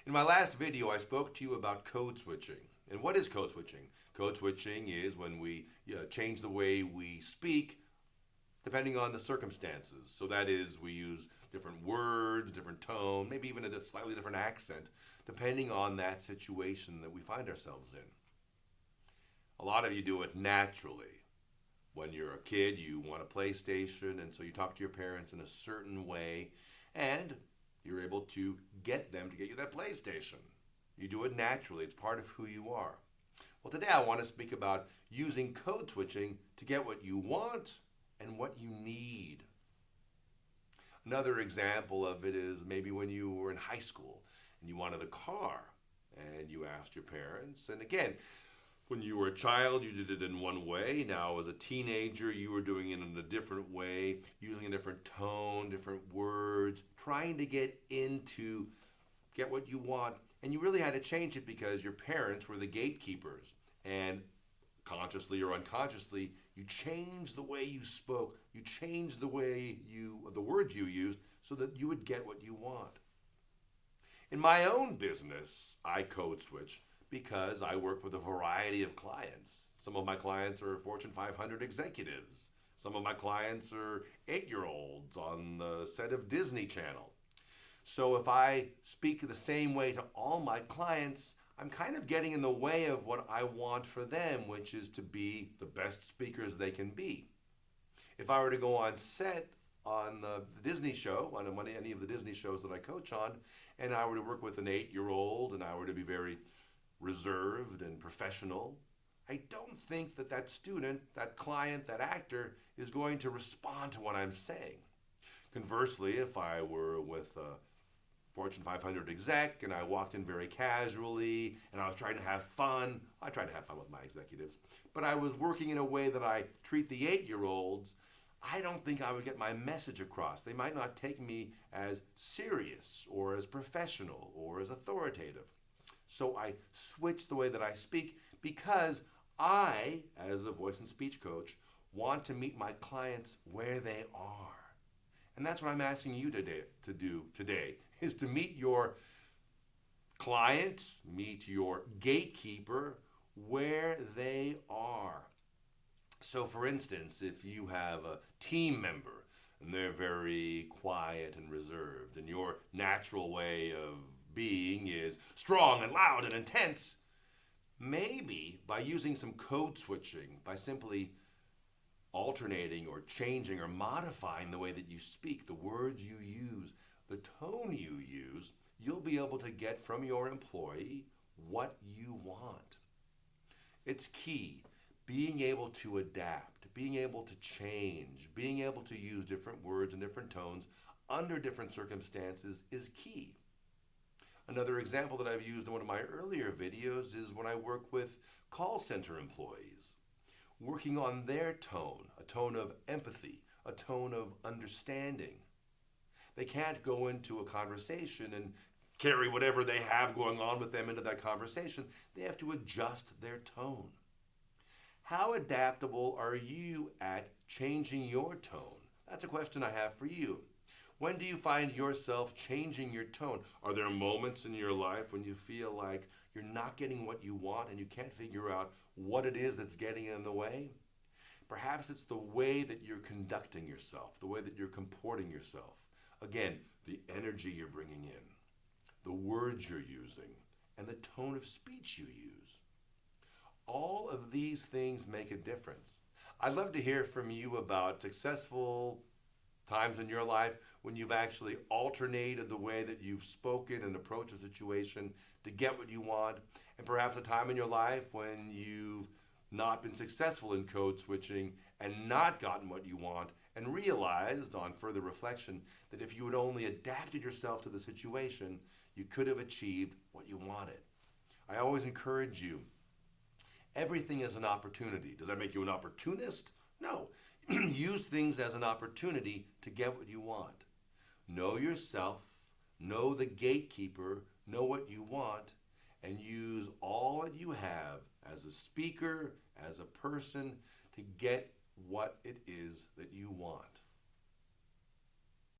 In my last video, I spoke to you about code switching. And what is code switching? Code switching is when we change the way we speak depending on the circumstances. So that is, we use different words, different tone, maybe even a slightly different accent, depending on that situation that we find ourselves in. A lot of you do it naturally. When you're a kid, you want a PlayStation, and so you talk to your parents in a certain way, and you're able to get them to get you that PlayStation. You do it naturally, it's part of who you are. Well, today I want to speak about using code switching to get what you want and what you need. Another example of it is maybe when you were in high school and you wanted a car and you asked your parents. And again, when you were a child, you did it in one way. Now, as a teenager, you were doing it in a different way, using a different tone, different words, trying to get what you want. And you really had to change it because your parents were the gatekeepers. And consciously or unconsciously, you changed the way you spoke. You changed the words you used so that you would get what you want. In my own business, I code switch because I work with a variety of clients. Some of my clients are Fortune 500 executives. Some of my clients are 8-year-olds on the set of Disney Channel. So if I speak the same way to all my clients, I'm kind of getting in the way of what I want for them, which is to be the best speakers they can be. If I were to go on set on the Disney show, on any of the Disney shows that I coach on, and I were to work with an 8-year-old and I were to be very reserved and professional, I don't think that that student, that client, that actor is going to respond to what I'm saying. Conversely, if I were with a Fortune 500 exec and I walked in very casually and I was trying to have fun, I try to have fun with my executives, but I was working in a way that I treat the 8-year-olds, I don't think I would get my message across. They might not take me as serious or as professional or as authoritative. So I switch the way that I speak because I, as a voice and speech coach, want to meet my clients where they are. And that's what I'm asking you to do today, is to meet your client, meet your gatekeeper where they are. So for instance, if you have a team member and they're very quiet and reserved, and your natural way of being is strong and loud and intense, maybe by using some code switching, by simply alternating or changing or modifying the way that you speak, the words you use, the tone you use, you'll be able to get from your employee what you want. It's key. Being able to adapt, being able to change, being able to use different words and different tones under different circumstances is key. Another example that I've used in one of my earlier videos is when I work with call center employees, working on their tone, a tone of empathy, a tone of understanding. They can't go into a conversation and carry whatever they have going on with them into that conversation. They have to adjust their tone. How adaptable are you at changing your tone? That's a question I have for you. When do you find yourself changing your tone? Are there moments in your life when you feel like you're not getting what you want and you can't figure out what it is that's getting in the way? Perhaps it's the way that you're conducting yourself, the way that you're comporting yourself. Again, the energy you're bringing in, the words you're using, and the tone of speech you use. All of these things make a difference. I'd love to hear from you about successful times in your life when you've actually alternated the way that you've spoken and approached a situation to get what you want, and perhaps a time in your life when you've not been successful in code switching and not gotten what you want, and realized on further reflection that if you had only adapted yourself to the situation, you could have achieved what you wanted. I always encourage you, everything is an opportunity. Does that make you an opportunist? No. Use things as an opportunity to get what you want. Know yourself, know the gatekeeper, know what you want, and use all that you have as a speaker, as a person, to get what it is that you want.